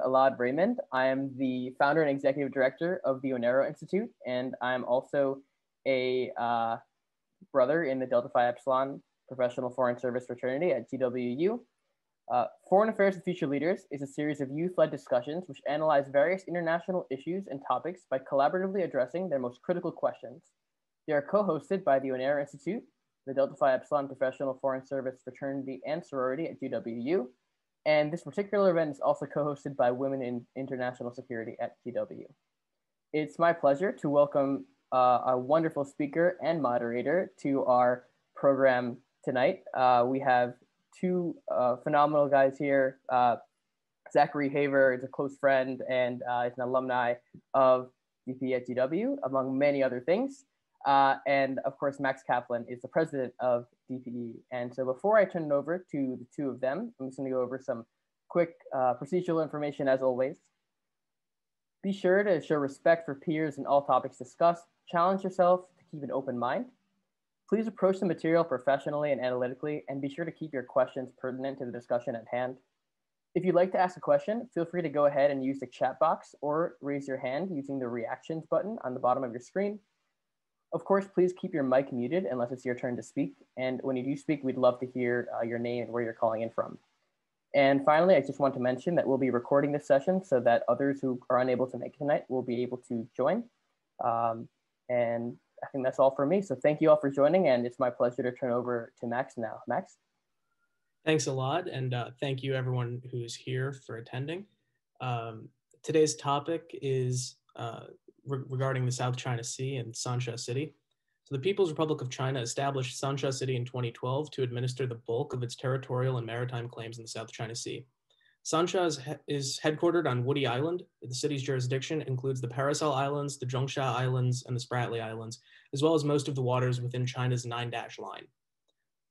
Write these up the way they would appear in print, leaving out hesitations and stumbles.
Alad Raymond. I am the founder and executive director of the Onero Institute, and I'm also a brother in the Delta Phi Epsilon Professional Foreign Service fraternity at GWU. Foreign Affairs with Future Leaders is a series of youth-led discussions which analyze various international issues and topics by collaboratively addressing their most critical questions. They are co-hosted by the Onero Institute, the Delta Phi Epsilon Professional Foreign Service fraternity and sorority at GWU, and this particular event is also co-hosted by Women in International Security at GW. It's my pleasure to welcome a wonderful speaker and moderator to our program tonight. We have two phenomenal guys here. Zachary Haver is a close friend and is an alumni of DP at GW, among many other things. And of course, Max Kaplan is the president of DPE. And so before I turn it over to the two of them, I'm just gonna go over some quick procedural information as always. Be sure to show respect for peers in all topics discussed. Challenge yourself to keep an open mind. Please approach the material professionally and analytically, and be sure to keep your questions pertinent to the discussion at hand. If you'd like to ask a question, feel free to go ahead and use the chat box or raise your hand using the reactions button on the bottom of your screen. Of course, please keep your mic muted unless it's your turn to speak. And when you do speak, we'd love to hear your name and where you're calling in from. And finally, I just want to mention that we'll be recording this session so that others who are unable to make it tonight will be able to join. And I think that's all for me. So thank you all for joining, and it's my pleasure to turn over to Max now. Max? Thanks a lot, and thank you everyone who's here for attending. Today's topic is regarding the South China Sea and Sansha City. So the People's Republic of China established Sansha City in 2012 to administer the bulk of its territorial and maritime claims in the South China Sea. Sansha is headquartered on Woody Island. The city's jurisdiction includes the Paracel Islands, the Zhongsha Islands, and the Spratly Islands, as well as most of the waters within China's 9dash line.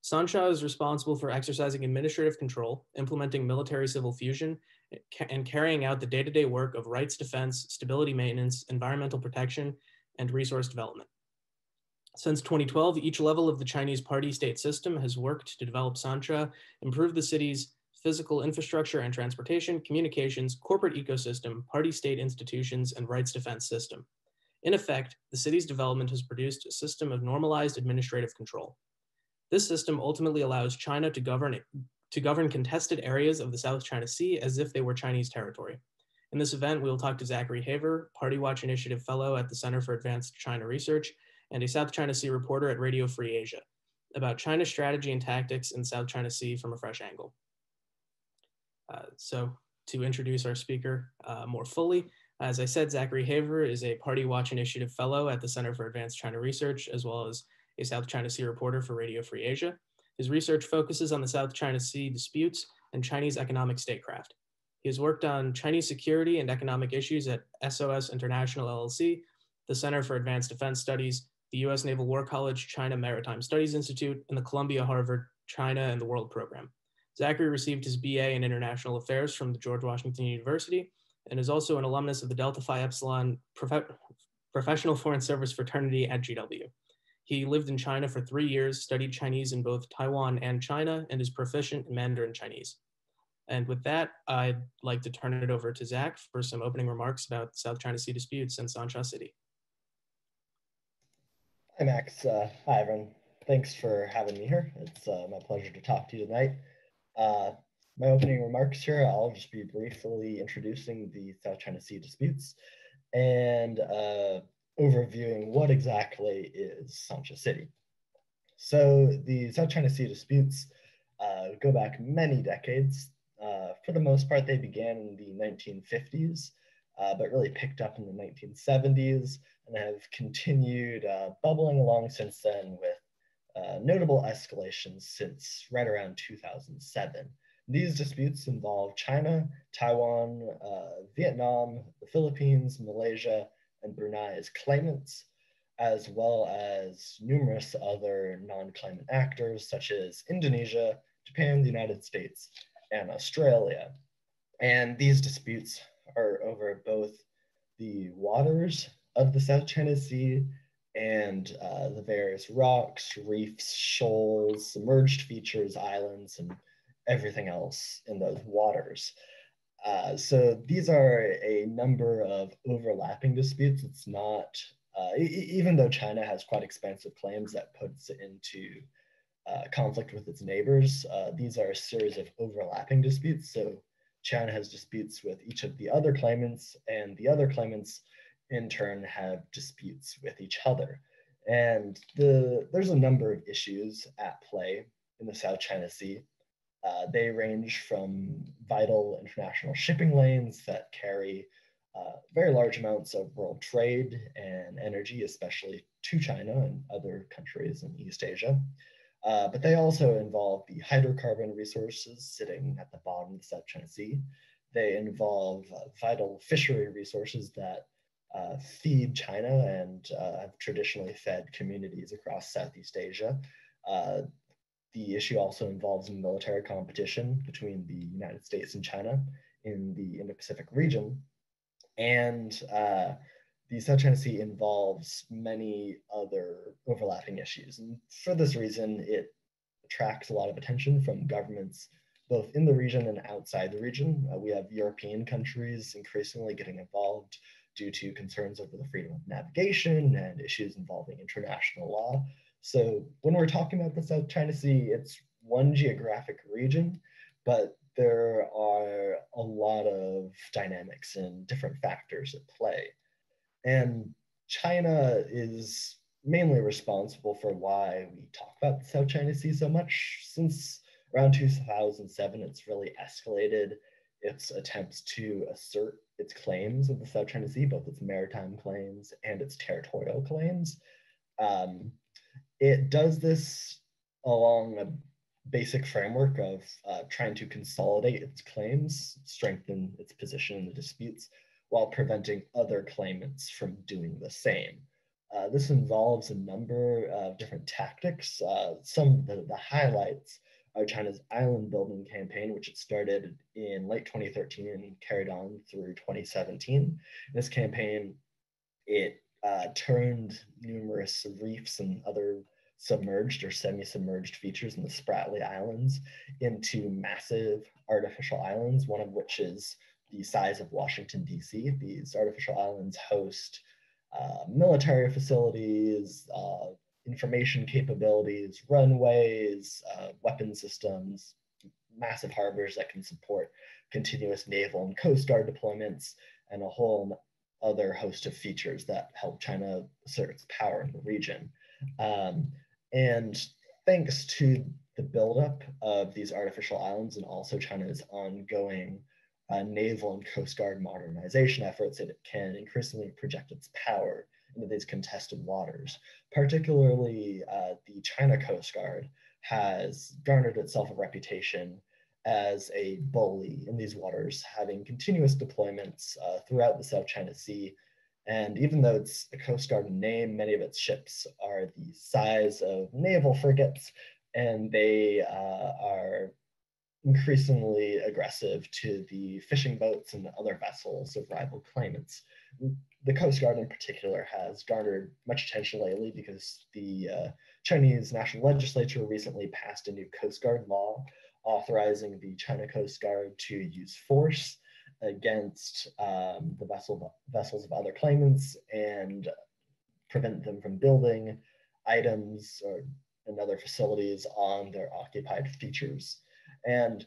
Sansha is responsible for exercising administrative control, implementing military-civil fusion, and carrying out the day-to-day work of rights defense, stability maintenance, environmental protection, and resource development. Since 2012, each level of the Chinese party-state system has worked to develop Sansha, improve the city's physical infrastructure and transportation, communications, corporate ecosystem, party-state institutions, and rights defense system. In effect, the city's development has produced a system of normalized administrative control. This system ultimately allows China to govern contested areas of the South China Sea as if they were Chinese territory. In this event, we will talk to Zachary Haver, Party Watch Initiative Fellow at the Center for Advanced China Research, and a South China Sea reporter at Radio Free Asia, about China's strategy and tactics in South China Sea from a fresh angle. So to introduce our speaker more fully, as I said, Zachary Haver is a Party Watch Initiative Fellow at the Center for Advanced China Research, as well as a South China Sea reporter for Radio Free Asia. His research focuses on the South China Sea disputes and Chinese economic statecraft. He has worked on Chinese security and economic issues at SOS International LLC, the Center for Advanced Defense Studies, the U.S. Naval War College China Maritime Studies Institute, and the Columbia Harvard China and the World Program. Zachary received his BA in International Affairs from the George Washington University and is also an alumnus of the Delta Phi Epsilon Professional Foreign Service fraternity at GW. He lived in China for 3 years, studied Chinese in both Taiwan and China, and is proficient in Mandarin Chinese. And with that, I'd like to turn it over to Zach for some opening remarks about South China Sea disputes and Sansha City. Hi, Max. Hi, everyone. Thanks for having me here. It's my pleasure to talk to you tonight. My opening remarks here, I'll just be briefly introducing the South China Sea disputes and overviewing what exactly is Sansha City. So the South China Sea disputes go back many decades. For the most part, they began in the 1950s, but really picked up in the 1970s and have continued bubbling along since then with notable escalations since right around 2007. These disputes involve China, Taiwan, Vietnam, the Philippines, Malaysia, and Brunei as claimants, as well as numerous other non-claimant actors such as Indonesia, Japan, the United States, and Australia. And these disputes are over both the waters of the South China Sea and the various rocks, reefs, shoals, submerged features, islands, and everything else in those waters. So these are a number of overlapping disputes. It's not, even though China has quite expansive claims that puts it into conflict with its neighbors, these are a series of overlapping disputes. So China has disputes with each of the other claimants, and the other claimants in turn have disputes with each other. And there's a number of issues at play in the South China Sea. They range from vital international shipping lanes that carry very large amounts of world trade and energy, especially to China and other countries in East Asia. But they also involve the hydrocarbon resources sitting at the bottom of the South China Sea. They involve vital fishery resources that feed China and have traditionally fed communities across Southeast Asia. The issue also involves military competition between the United States and China in the Indo-Pacific region. And the South China Sea involves many other overlapping issues. And for this reason, it attracts a lot of attention from governments both in the region and outside the region. We have European countries increasingly getting involved due to concerns over the freedom of navigation and issues involving international law. So when we're talking about the South China Sea, it's one geographic region, but there are a lot of dynamics and different factors at play. And China is mainly responsible for why we talk about the South China Sea so much. Since around 2007, it's really escalated its attempts to assert its claims of the South China Sea, both its maritime claims and its territorial claims. It does this along a basic framework of trying to consolidate its claims, strengthen its position in the disputes, while preventing other claimants from doing the same. This involves a number of different tactics. Some of the highlights are China's island building campaign, which it started in late 2013 and carried on through 2017. In this campaign, it turned numerous reefs and other submerged or semi-submerged features in the Spratly Islands into massive artificial islands, one of which is the size of Washington, D.C. These artificial islands host military facilities, information capabilities, runways, weapon systems, massive harbors that can support continuous naval and Coast Guard deployments, and a whole other host of features that help China assert its power in the region. And thanks to the buildup of these artificial islands and also China's ongoing naval and Coast Guard modernization efforts, it can increasingly project its power into these contested waters. Particularly, the China Coast Guard has garnered itself a reputation as a bully in these waters, having continuous deployments throughout the South China Sea. And even though it's a Coast Guard name, many of its ships are the size of naval frigates, and they are increasingly aggressive to the fishing boats and other vessels of rival claimants. The Coast Guard in particular has garnered much attention lately because the Chinese national legislature recently passed a new Coast Guard law authorizing the China Coast Guard to use force against the vessels of other claimants and prevent them from building items and other facilities on their occupied features. And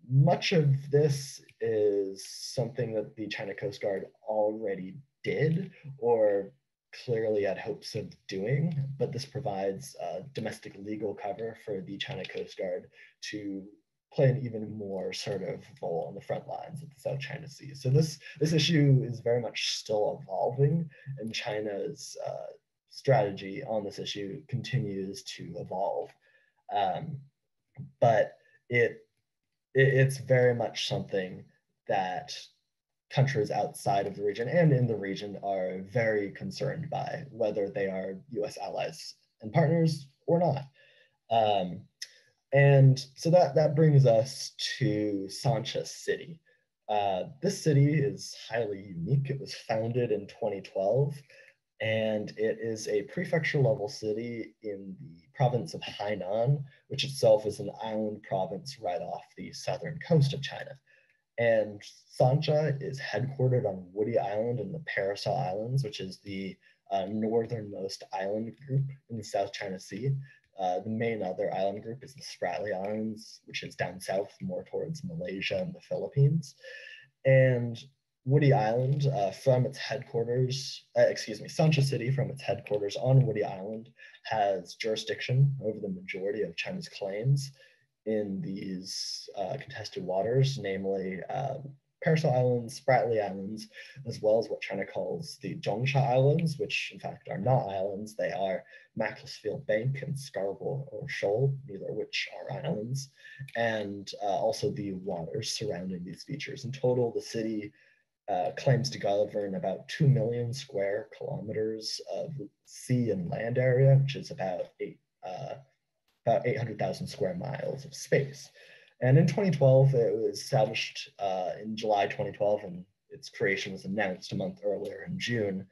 much of this is something that the China Coast Guard already did or clearly had hopes of doing, but this provides domestic legal cover for the China Coast Guard to play an even more sort of role on the front lines of the South China Sea. So this issue is very much still evolving, and China's strategy on this issue continues to evolve. But it's very much something that countries outside of the region and in the region are very concerned by, whether they are US allies and partners or not. And so that brings us to Sansha City. This city is highly unique. It was founded in 2012, and it is a prefecture level city in the province of Hainan, which itself is an island province right off the southern coast of China. And Sansha is headquartered on Woody Island in the Paracel Islands, which is the northernmost island group in the South China Sea. The main other island group is the Spratly Islands, which is down south more towards Malaysia and the Philippines. And Woody Island from its headquarters, Sansha City from its headquarters on Woody Island has jurisdiction over the majority of China's claims in these contested waters, namely Paracel Islands, Spratly Islands, as well as what China calls the Zhongsha Islands, which in fact are not islands. They are Macclesfield Bank and Scarborough or Shoal, neither of which are islands, and also the waters surrounding these features. In total, the city claims to govern about 2 million square kilometers of sea and land area, which is about 800,000 square miles of space. And in 2012, it was established in July 2012, and its creation was announced a month earlier in June.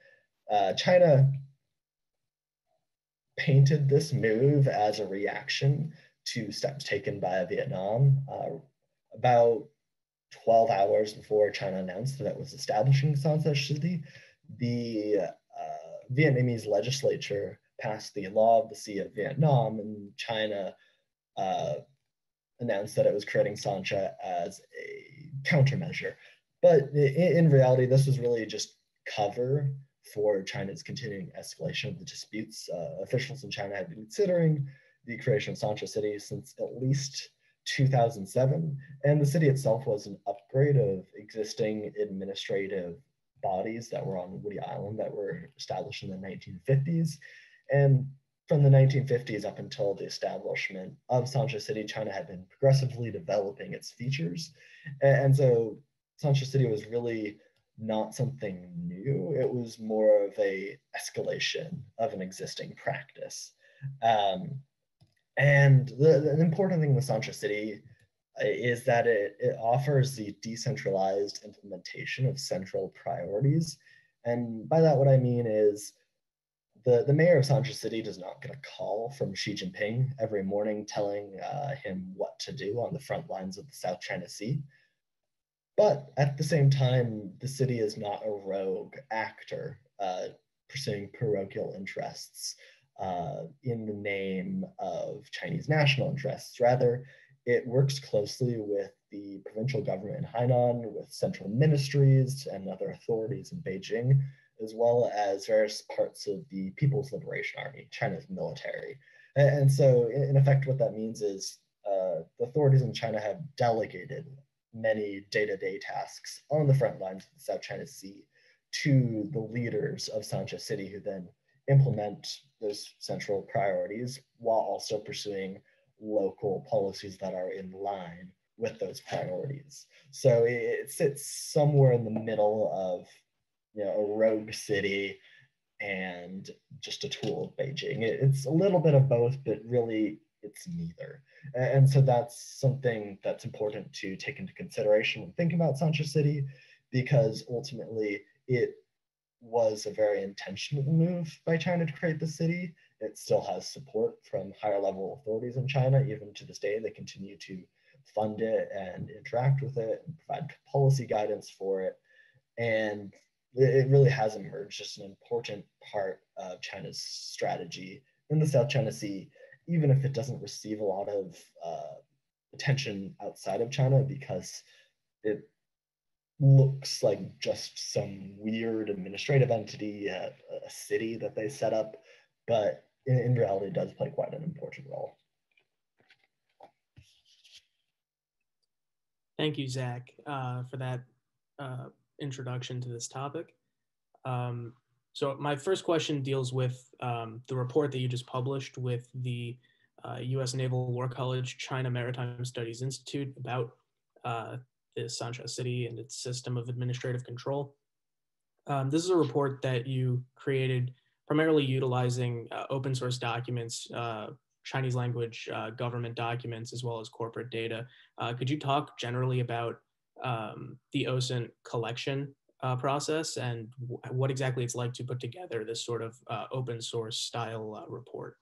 China painted this move as a reaction to steps taken by Vietnam. About 12 hours before China announced that it was establishing Sansha City, the Vietnamese legislature passed the Law of the Sea of Vietnam, and China announced that it was creating Sansha as a countermeasure. But in reality, this was really just cover for China's continuing escalation of the disputes. Officials in China had been considering the creation of Sansha City since at least 2007, and the city itself was an upgrade of existing administrative bodies that were on Woody Island that were established in the 1950s. And from the 1950s up until the establishment of Sansha City, China had been progressively developing its features. And so Sansha City was really not something new. It was more of a escalation of an existing practice. And the important thing with Sansha City is that it offers the decentralized implementation of central priorities. And by that, what I mean is the mayor of Sansha City does not get a call from Xi Jinping every morning telling him what to do on the front lines of the South China Sea. But at the same time, the city is not a rogue actor pursuing parochial interests in the name of Chinese national interests. Rather, it works closely with the provincial government in Hainan, with central ministries and other authorities in Beijing, as well as various parts of the People's Liberation Army, China's military. And so, in effect, what that means is the authorities in China have delegated many day-to-day tasks on the front lines of the South China Sea to the leaders of Sansha City, who then implement those central priorities while also pursuing local policies that are in line with those priorities. So it sits somewhere in the middle of a rogue city and just a tool of Beijing. It's a little bit of both, but really it's neither. And so that's something that's important to take into consideration when thinking about Sansha City, because ultimately it was a very intentional move by China to create the city. It still has support from higher level authorities in China. Even to this day, they continue to fund it and interact with it and provide policy guidance for it. And it really has emerged as an important part of China's strategy in the South China Sea, even if it doesn't receive a lot of attention outside of China, because it looks like just some weird administrative entity, a city that they set up, but in reality, it does play quite an important role. Thank you, Zach, for that introduction to this topic. So my first question deals with the report that you just published with the U.S. Naval War College China Maritime Studies Institute about the Sansha City and its system of administrative control. This is a report that you created primarily utilizing open source documents, Chinese language government documents, as well as corporate data. Could you talk generally about the OSINT collection process and what exactly it's like to put together this sort of open source style report?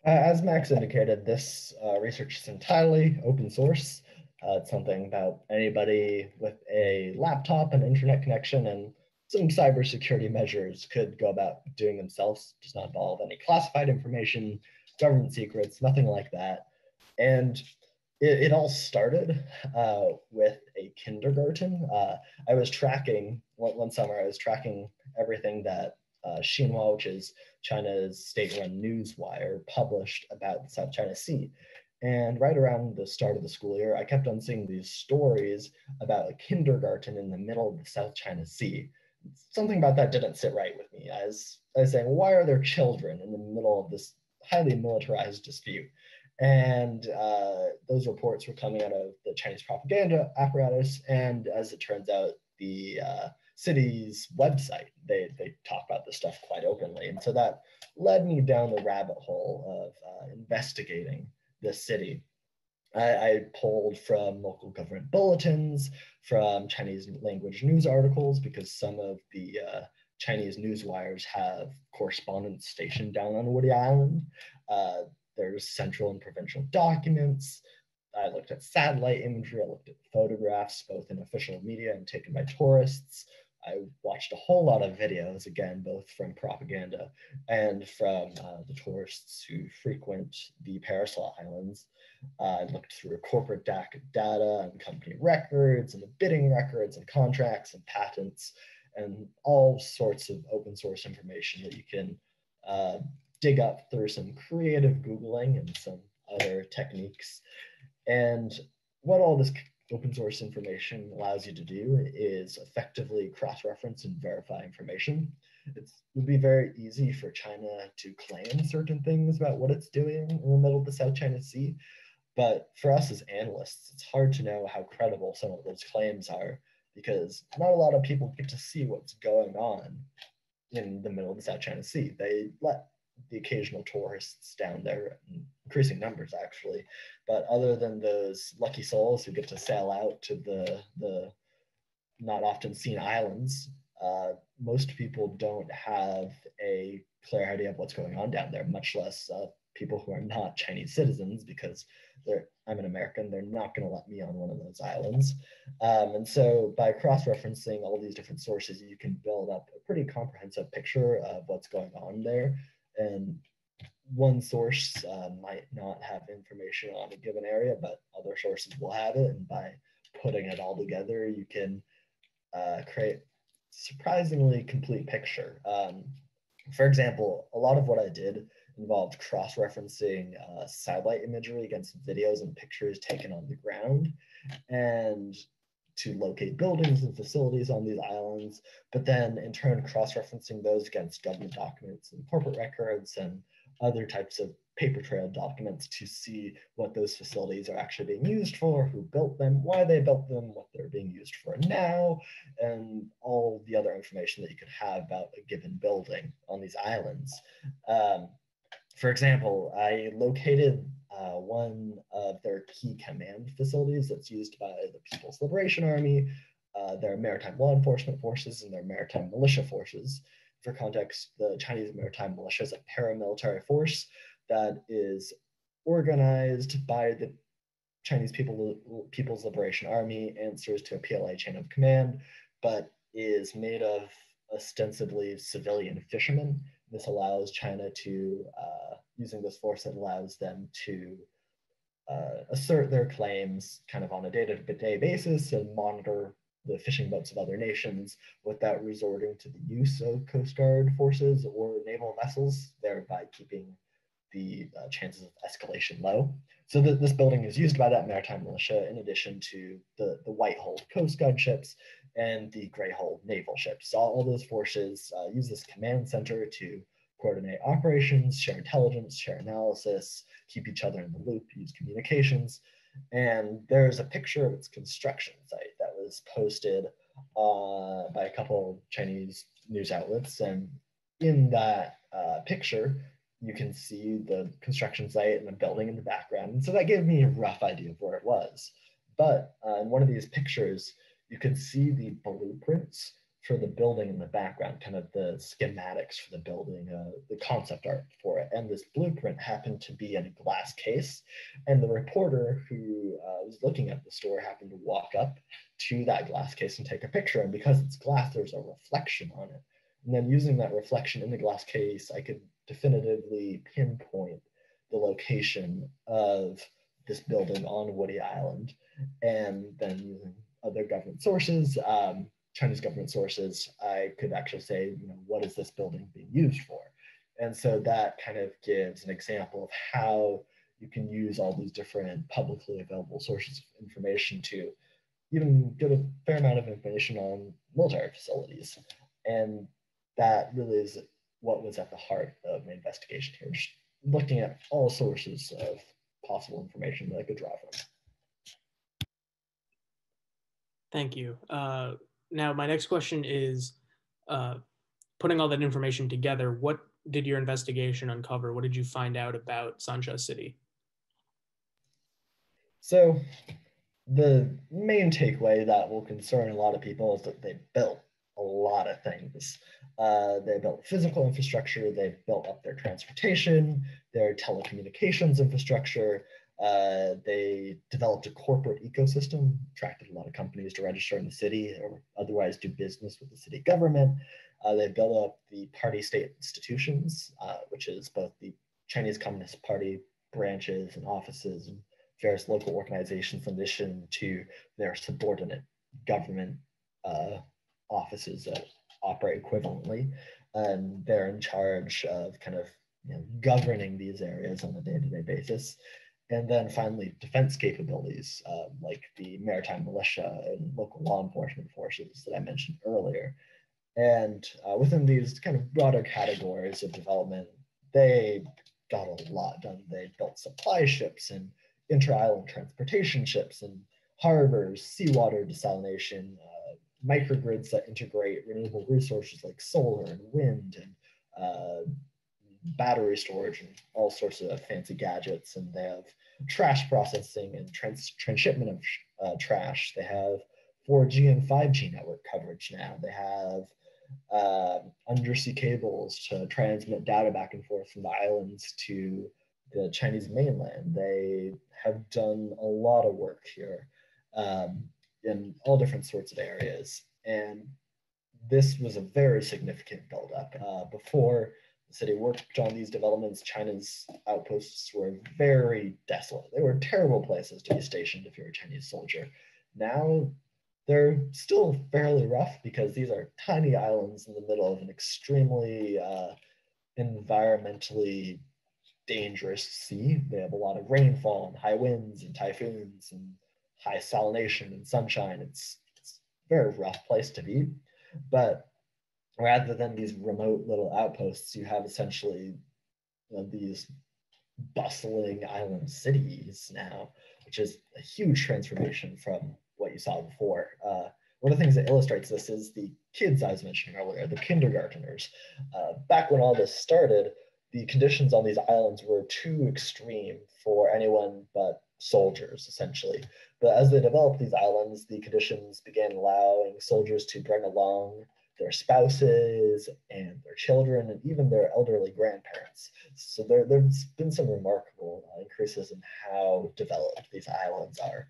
As Max indicated, this research is entirely open source. It's something about anybody with a laptop and internet connection and some cybersecurity measures could go about doing themselves. It does not involve any classified information, government secrets, nothing like that. And it all started with a kindergarten. I was tracking, one summer, I was tracking everything that Xinhua, which is China's state-run news wire, published about the South China Sea. And right around the start of the school year, I kept on seeing these stories about a kindergarten in the middle of the South China Sea. Something about that didn't sit right with me. I was saying, why are there children in the middle of this highly militarized dispute? And those reports were coming out of the Chinese propaganda apparatus. And as it turns out, the city's website, they talk about this stuff quite openly. And so that led me down the rabbit hole of investigating the city. I pulled from local government bulletins, from Chinese language news articles, because some of the Chinese news wires have correspondents stationed down on Woody Island. There's central and provincial documents. I looked at satellite imagery. I looked at photographs, both in official media and taken by tourists. I watched a whole lot of videos, again, both from propaganda and from the tourists who frequent the Paracel Islands. I looked through corporate data and company records and the bidding records and contracts and patents and all sorts of open source information that you can dig up through some creative Googling and some other techniques. And what all this open source information allows you to do is effectively cross-reference and verify information. It would be very easy for China to claim certain things about what it's doing in the middle of the South China Sea. But for us as analysts, it's hard to know how credible some of those claims are, because not a lot of people get to see what's going on in the middle of the South China Sea. They let the occasional tourists down there, increasing numbers actually, but other than those lucky souls who get to sail out to the not often seen islands, most people don't have a clear idea of what's going on down there, much less people who are not Chinese citizens, because I'm an American, they're not going to let me on one of those islands. And so by cross-referencing all these different sources, you can build up a pretty comprehensive picture of what's going on there. And one source might not have information on a given area, but other sources will have it. And by putting it all together, you can create a surprisingly complete picture. For example, a lot of what I did involved cross-referencing satellite imagery against videos and pictures taken on the ground, and to locate buildings and facilities on these islands, but then in turn cross-referencing those against government documents and corporate records and other types of paper trail documents to see what those facilities are actually being used for, who built them, why they built them, what they're being used for now, and all the other information that you could have about a given building on these islands. For example, I located one of their key command facilities that's used by the People's Liberation Army, their maritime law enforcement forces, and their maritime militia forces. For context, the Chinese maritime militia is a paramilitary force that is organized by the Chinese People's Liberation Army, answers to a PLA chain of command, but is made of ostensibly civilian fishermen. This allows China to, using this force, it allows them to assert their claims kind of on a day-to-day basis and monitor the fishing boats of other nations without resorting to the use of Coast Guard forces or naval vessels, thereby keeping the chances of escalation low. So this building is used by that maritime militia in addition to the white-hulled Coast Guard ships and the gray-hulled naval ships. All those forces use this command center to coordinate operations, share intelligence, share analysis, keep each other in the loop, use communications. And there's a picture of its construction site that was posted by a couple Chinese news outlets. And in that picture, you can see the construction site and the building in the background. And so that gave me a rough idea of where it was. But in one of these pictures, you could see the blueprints for the building in the background, kind of the schematics for the building, the concept art for it. And this blueprint happened to be in a glass case. And the reporter who was looking at the store happened to walk up to that glass case and take a picture. And because it's glass, there's a reflection on it. And then using that reflection in the glass case, I could definitively pinpoint the location of this building on Woody Island. And then using other government sources, Chinese government sources, I could actually say, what is this building being used for? And so that kind of gives an example of how you can use all these different publicly available sources of information to even get a fair amount of information on military facilities. And that really is what was at the heart of my investigation here, just looking at all sources of possible information that I could draw from. Thank you. Now, my next question is, putting all that information together, what did your investigation uncover? What did you find out about Sansha City? So the main takeaway that will concern a lot of people is that they built a lot of things. They built physical infrastructure, they built up their transportation, their telecommunications infrastructure, they developed a corporate ecosystem, attracted a lot of companies to register in the city or otherwise do business with the city government. They built up the party state institutions, which is both the Chinese Communist Party branches and offices and various local organizations in addition to their subordinate government offices that operate equivalently. And they're in charge of kind of governing these areas on a day-to-day basis. And then finally, defense capabilities like the maritime militia and local law enforcement forces that I mentioned earlier. And within these kind of broader categories of development, they got a lot done. They built supply ships and inter-island transportation ships and harbors, seawater desalination, microgrids that integrate renewable resources like solar and wind and battery storage and all sorts of fancy gadgets. And they have trash processing and transshipment of trash. They have 4G and 5G network coverage now. They have undersea cables to transmit data back and forth from the islands to the Chinese mainland. They have done a lot of work here in all different sorts of areas. And this was a very significant buildup. Before the city worked on these developments, China's outposts were very desolate. They were terrible places to be stationed if you're a Chinese soldier. Now they're still fairly rough because these are tiny islands in the middle of an extremely environmentally dangerous sea. They have a lot of rainfall and high winds and typhoons and high salination and sunshine. It's a very rough place to be. But rather than these remote little outposts, you have essentially these bustling island cities now, which is a huge transformation from what you saw before. One of the things that illustrates this is the kids I was mentioning earlier, the kindergarteners. Back when all this started, the conditions on these islands were too extreme for anyone but soldiers, essentially. But as they developed these islands, the conditions began allowing soldiers to bring along their spouses and their children and even their elderly grandparents. So there's been some remarkable increases in how developed these islands are.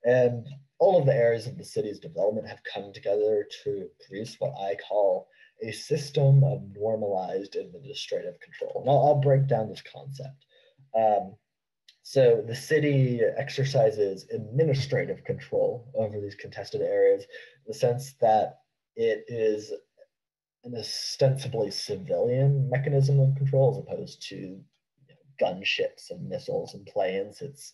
And all of the areas of the city's development have come together to produce what I call a system of normalized administrative control. And I'll break down this concept. So the city exercises administrative control over these contested areas in the sense that it is an ostensibly civilian mechanism of control as opposed to gunships and missiles and planes. It's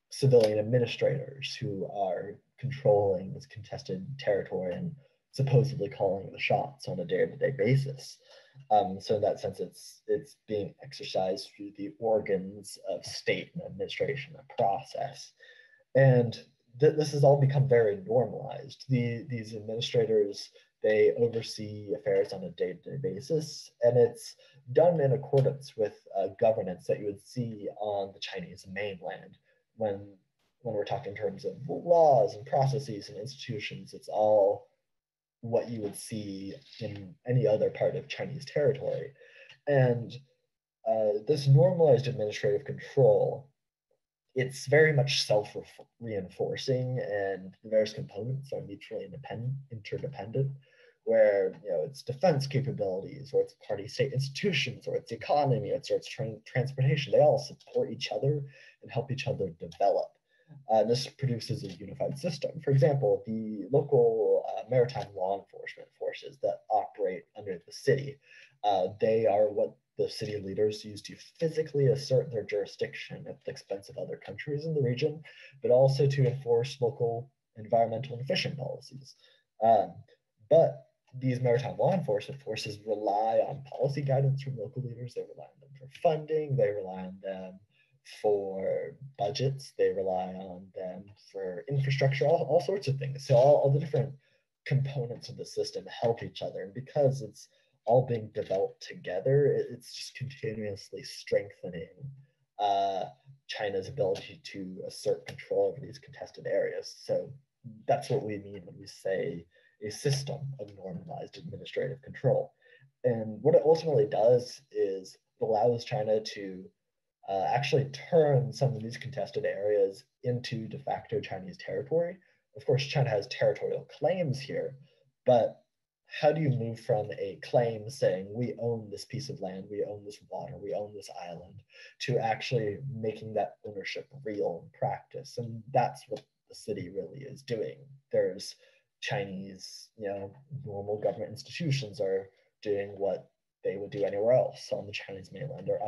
civilian administrators who are controlling this contested territory and supposedly calling the shots on a day-to-day basis. So in that sense, it's being exercised through the organs of state and administration and process. And this has all become very normalized. These administrators, they oversee affairs on a day-to-day basis, and it's done in accordance with governance that you would see on the Chinese mainland. When we're talking in terms of laws and processes and institutions, it's all what you would see in any other part of Chinese territory. And this normalized administrative control it's very much self-reinforcing, and the various components are mutually interdependent, where its defense capabilities, or its party-state institutions, or its economy, or its transportation, they all support each other and help each other develop. This produces a unified system. For example, the local maritime law enforcement forces that operate under the city, they are what the city leaders use to physically assert their jurisdiction at the expense of other countries in the region, but also to enforce local environmental and fishing policies. But these maritime law enforcement forces rely on policy guidance from local leaders. They rely on them for funding. They rely on them for budgets. They rely on them for infrastructure, all sorts of things. So all the different components of the system help each other. And because it's all being developed together, it's just continuously strengthening China's ability to assert control over these contested areas. So that's what we mean when we say a system of normalized administrative control. And what it ultimately does is it allows China to actually turn some of these contested areas into de facto Chinese territory. Of course, China has territorial claims here, but how do you move from a claim saying we own this piece of land, we own this water, we own this island, to actually making that ownership real in practice? And that's what the city really is doing. There's Chinese, normal government institutions are doing what they would do anywhere else on the Chinese mainland. They're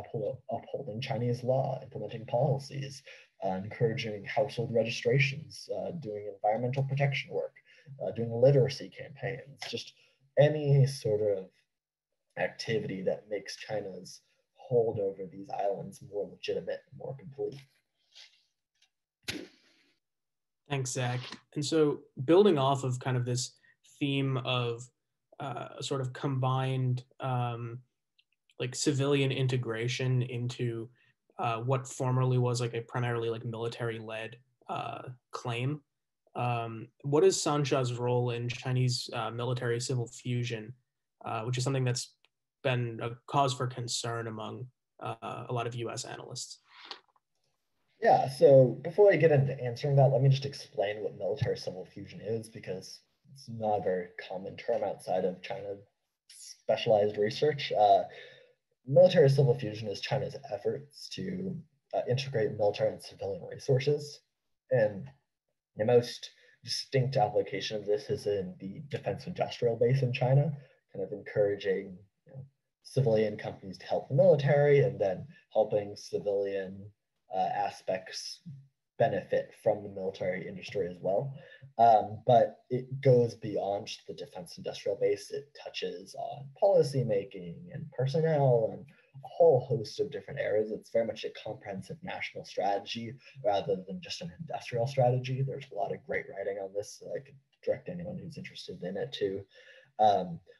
upholding Chinese law, implementing policies, encouraging household registrations, doing environmental protection work, doing literacy campaigns, just any sort of activity that makes China's hold over these islands more legitimate, more complete. Thanks, Zach. And so building off of kind of this theme of sort of combined like civilian integration into what formerly was like a primarily like military-led claim. What is Sansha's role in Chinese military civil fusion, which is something that's been a cause for concern among a lot of US analysts? Yeah, so before I get into answering that, let me just explain what military civil fusion is, because it's not a very common term outside of China specialized research. Military civil fusion is China's efforts to integrate military and civilian resources. And the most distinct application of this is in the defense industrial base in China, kind of encouraging civilian companies to help the military, and then helping civilian aspects benefit from the military industry as well. But it goes beyond the defense industrial base. It touches on policy making and personnel and a whole host of different areas. It's very much a comprehensive national strategy rather than just an industrial strategy. There's a lot of great writing on this, so I could direct anyone who's interested in it to.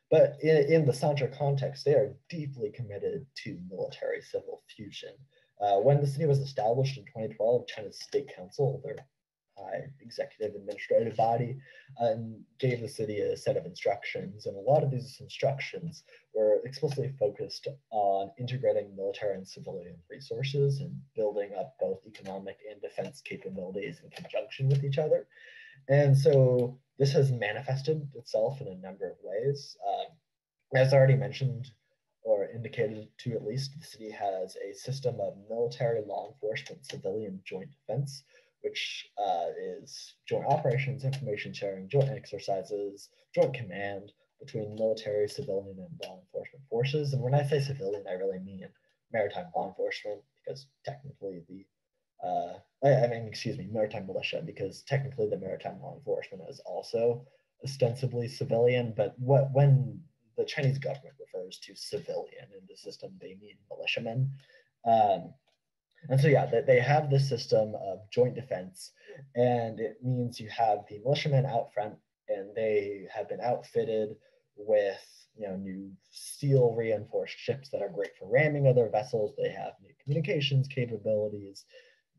But in the Sansha context, they are deeply committed to military civil fusion. When the city was established in 2012, China's State Council, their high executive administrative body, gave the city a set of instructions. And a lot of these instructions were explicitly focused on integrating military and civilian resources and building up both economic and defense capabilities in conjunction with each other. And so this has manifested itself in a number of ways. As I already mentioned, or indicated to at least, the city has a system of military, law enforcement, civilian joint defense, which is joint operations, information sharing, joint exercises, joint command between military, civilian, and law enforcement forces. And when I say civilian, I really mean maritime law enforcement, because technically maritime militia, because technically the maritime law enforcement is also ostensibly civilian. But when the Chinese government refers to civilian in the system, they mean militiamen. And so, yeah, they have this system of joint defense, and it means you have the militiamen out front, and they have been outfitted with new steel reinforced ships that are great for ramming other vessels. They have new communications capabilities.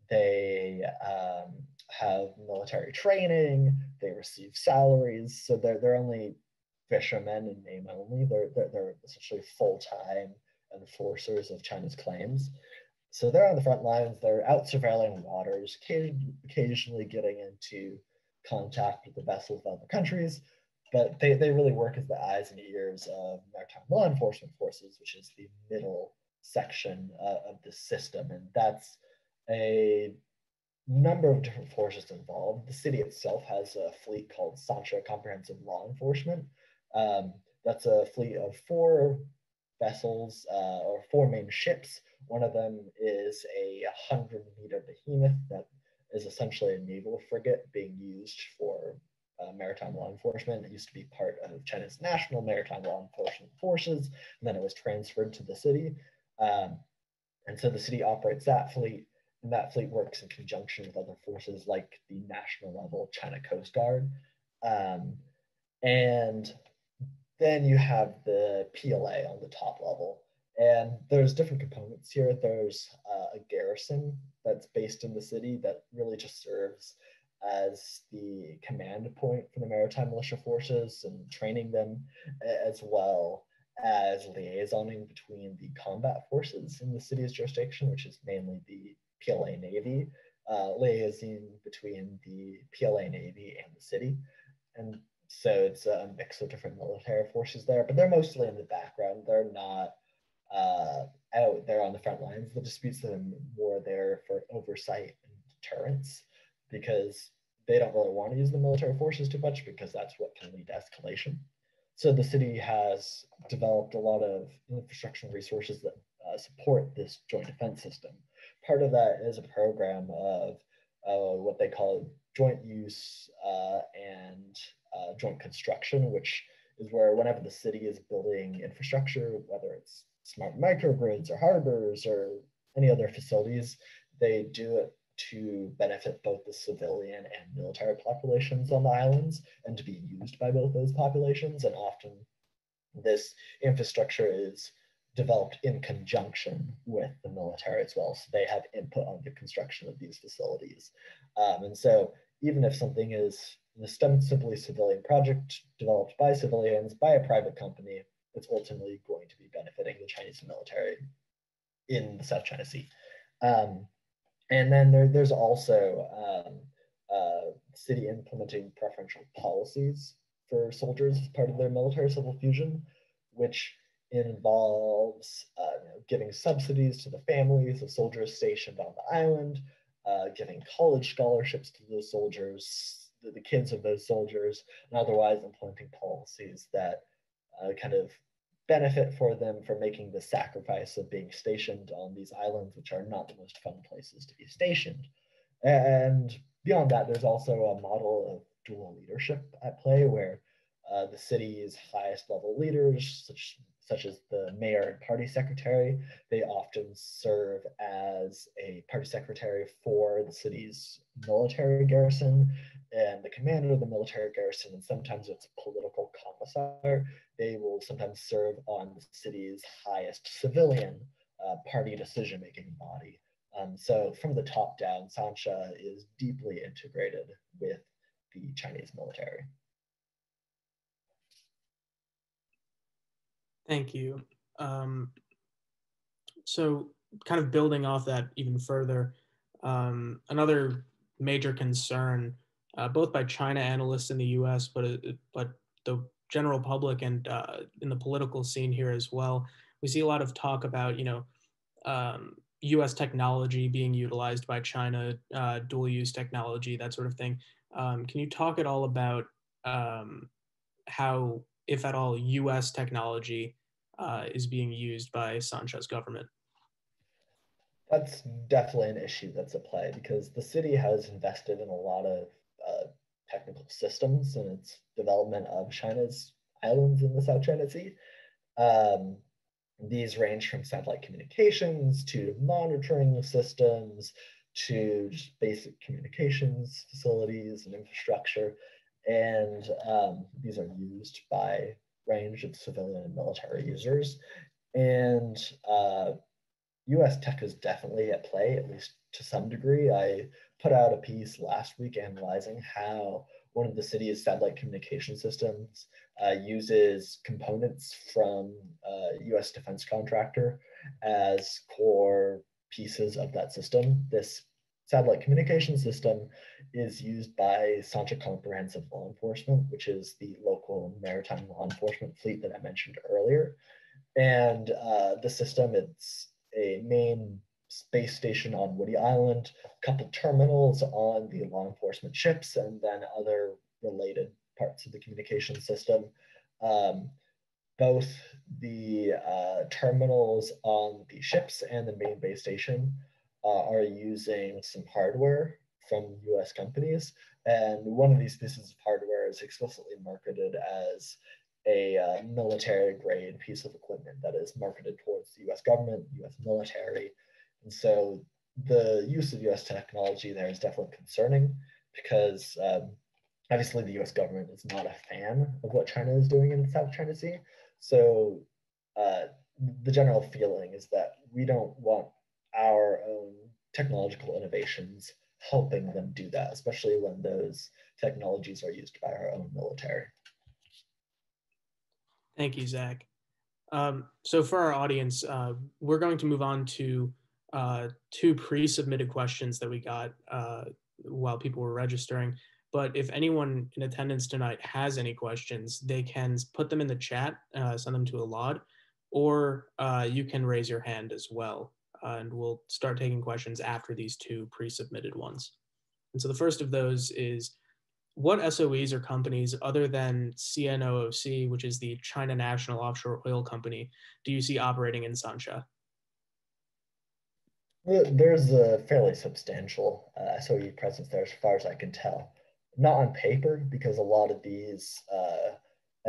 They have military training. They receive salaries. So they're only fishermen in name only. They're essentially full-time enforcers of China's claims. So they're on the front lines, they're out surveilling waters, occasionally getting into contact with the vessels of other countries, but they really work as the eyes and ears of maritime law enforcement forces, which is the middle section of the system. And that's a number of different forces involved. The city itself has a fleet called Sansha Comprehensive Law Enforcement. Um, that's a fleet of 4 vessels or 4 main ships. One of them is a 100-meter behemoth that is essentially a naval frigate being used for maritime law enforcement. It used to be part of China's national maritime law enforcement forces, and then it was transferred to the city. And so the city operates that fleet, and that fleet works in conjunction with other forces like the national level China Coast Guard. And then you have the PLA on the top level. And there's different components here. There's a garrison that's based in the city that really just serves as the command point for the maritime militia forces and training them, as well as liaisoning between the combat forces in the city's jurisdiction, which is mainly the PLA Navy, liaising between the PLA Navy and the city. And so it's a mix of different military forces there, but they're mostly in the background. They're not out there on the front lines of the disputes. They're more there for oversight and deterrence, because they don't really want to use the military forces too much, because that's what can lead to escalation. So the city has developed a lot of infrastructure and resources that support this joint defense system. Part of that is a program of what they call joint use and joint construction, which is where whenever the city is building infrastructure, whether it's smart microgrids or harbors or any other facilities, they do it to benefit both the civilian and military populations on the islands, and to be used by both those populations. And often this infrastructure is developed in conjunction with the military as well. So they have input on the construction of these facilities. And so even if something is an ostensibly civilian project developed by civilians, by a private company, it's ultimately going to be benefiting the Chinese military in the South China Sea. And then there's also city implementing preferential policies for soldiers as part of their military civil fusion, which involves giving subsidies to the families of soldiers stationed on the island, giving college scholarships to those soldiers, the kids of those soldiers, and otherwise implementing policies that kind of benefit for them for making the sacrifice of being stationed on these islands, which are not the most fun places to be stationed. And beyond that, there's also a model of dual leadership at play, where the city's highest level leaders, such as the mayor and party secretary, they often serve as a party secretary for the city's military garrison, and the commander of the military garrison, and sometimes it's a political commissar. They will sometimes serve on the city's highest civilian party decision-making body. So from the top down, Sansha is deeply integrated with the Chinese military. Thank you. So kind of building off that even further, another major concern, both by China analysts in the US, but the general public and in the political scene here as well, we see a lot of talk about, US technology being utilized by China, dual use technology, that sort of thing. Can you talk at all about how, if at all, US technology is being used by Sansha's government? That's definitely an issue that's at play, because the city has invested in a lot of technical systems in its development of China's islands in the South China Sea. These range from satellite communications to monitoring systems to just basic communications facilities and infrastructure. And these are used by a range of civilian and military users. And US tech is definitely at play, at least to some degree. I put out a piece last week analyzing how one of the city's satellite communication systems uses components from a US defense contractor as core pieces of that system. This satellite communication system is used by Sansha Comprehensive Law Enforcement, which is the local maritime law enforcement fleet that I mentioned earlier. And the system, it's a main space station on Woody Island, a couple terminals on the law enforcement ships, and then other related parts of the communication system. Both the terminals on the ships and the main base station are using some hardware from US companies. And one of these pieces of hardware is explicitly marketed as a military grade piece of equipment that is marketed towards the US government, US military. And so the use of US technology there is definitely concerning because obviously the US government is not a fan of what China is doing in the South China Sea. So the general feeling is that we don't want our own technological innovations helping them do that, especially when those technologies are used by our own military. Thank you, Zach. So for our audience, we're going to move on to two pre-submitted questions that we got while people were registering. But if anyone in attendance tonight has any questions, they can put them in the chat, send them to Alad, or you can raise your hand as well. And we'll start taking questions after these two pre-submitted ones. And so the first of those is, what SOEs or companies other than CNOOC, which is the China National Offshore Oil Company, do you see operating in Sansha? There's a fairly substantial SOE presence there as far as I can tell. Not on paper, because a lot of these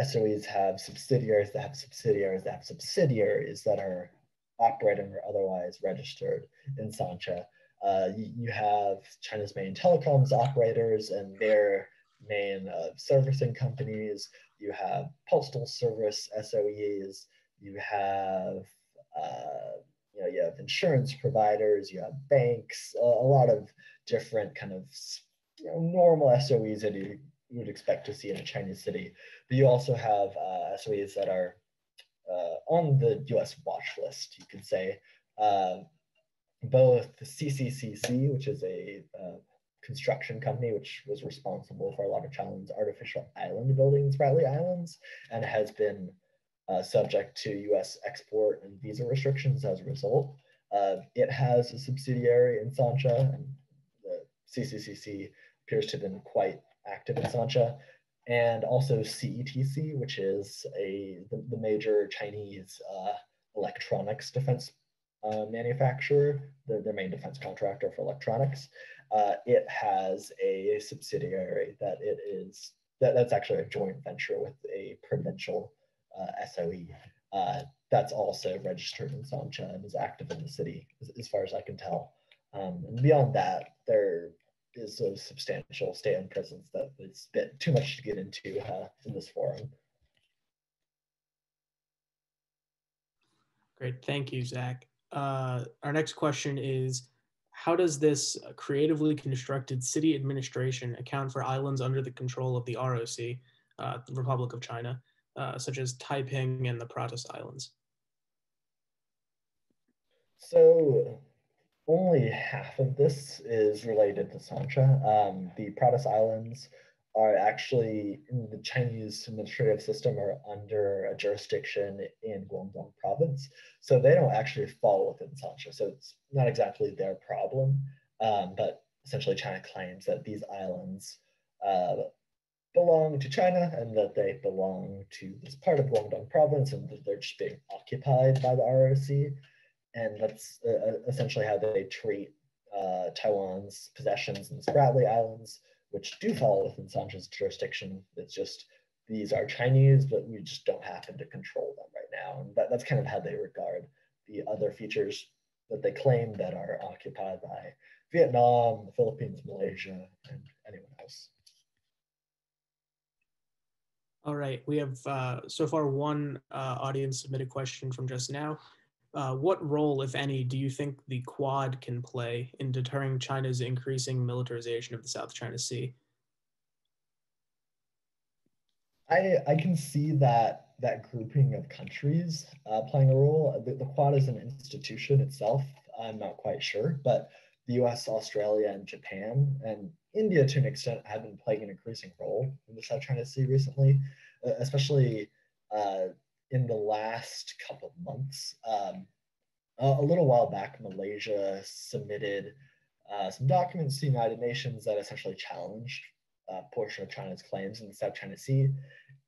SOEs have subsidiaries that have subsidiaries that have subsidiaries that are operating or otherwise registered in Sansha. You have China's main telecoms operators and their main servicing companies. You have postal service SOEs. You have you have insurance providers. You have banks. A lot of different kind of normal SOEs that you would expect to see in a Chinese city. But you also have SOEs that are on the US watch list, you could say. Both the CCCC, which is a construction company which was responsible for a lot of China's artificial island building, Spratly Islands, and has been subject to US export and visa restrictions as a result. It has a subsidiary in Sansha, and the CCCC appears to have been quite active in Sansha, and also CETC, which is the major Chinese electronics defense manufacturer, their main defense contractor for electronics. It has a subsidiary that's actually a joint venture with a provincial SOE that's also registered in Sansha and is active in the city, as far as I can tell. And beyond that, there is a substantial state-owned presence that it's a bit too much to get into in this forum. Great, thank you, Zach. Our next question is, how does this creatively constructed city administration account for islands under the control of the ROC, the Republic of China, such as Taiping and the Paracel Islands? So only half of this is related to Sansha. The Paracel Islands are actually, in the Chinese administrative system, are under a jurisdiction in Guangdong province. So they don't actually fall within Sansha. So it's not exactly their problem, but essentially China claims that these islands belong to China and that they belong to this part of Guangdong province and that they're just being occupied by the ROC. And that's essentially how they treat Taiwan's possessions in the Spratly Islands, which do fall within Sansha's jurisdiction. It's just, these are Chinese, but we just don't happen to control them right now. And that's kind of how they regard the other features that they claim that are occupied by Vietnam, the Philippines, Malaysia, and anyone else. All right, we have so far one audience submitted question from just now. What role, if any, do you think the Quad can play in deterring China's increasing militarization of the South China Sea? I can see that grouping of countries playing a role. The Quad is an institution itself. I'm not quite sure, but the US, Australia, and Japan, and India to an extent have been playing an increasing role in the South China Sea recently, especially in the last couple of months. A little while back, Malaysia submitted some documents to the United Nations that essentially challenged a portion of China's claims in the South China Sea.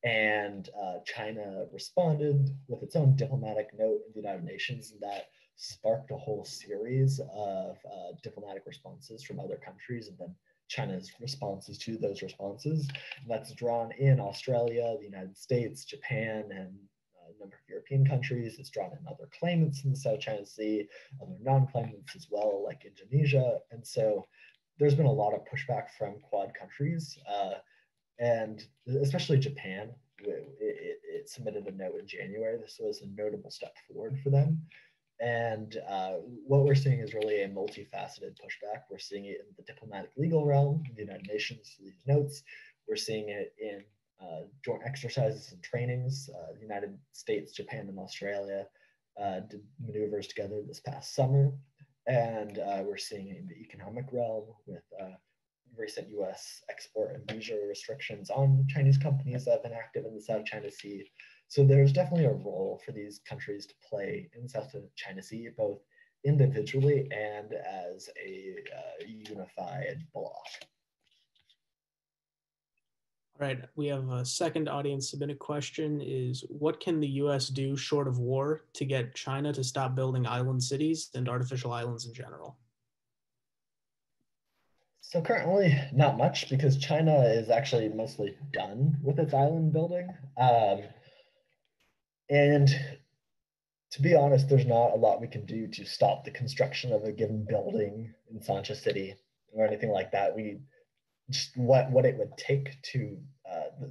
And China responded with its own diplomatic note in the United Nations that sparked a whole series of diplomatic responses from other countries, and then China's responses to those responses. And that's drawn in Australia, the United States, Japan, and a number of European countries. It's drawn in other claimants in the South China Sea, other non-claimants as well, like Indonesia. And so there's been a lot of pushback from Quad countries, and especially Japan. It submitted a note in January. This was a notable step forward for them. And what we're seeing is really a multifaceted pushback. We're seeing it in the diplomatic legal realm, in the United Nations, these notes. We're seeing it in joint exercises and trainings. The United States, Japan, and Australia did maneuvers together this past summer. And we're seeing it in the economic realm with recent US export and visa restrictions on Chinese companies that have been active in the South China Sea. So there's definitely a role for these countries to play in the South China Sea, both individually and as a unified bloc. All right, we have a second audience submitted question is, what can the US do short of war to get China to stop building island cities and artificial islands in general? So currently not much, because China is actually mostly done with its island building. And to be honest, there's not a lot we can do to stop the construction of a given building in Sansha City or anything like that. We just what it would take to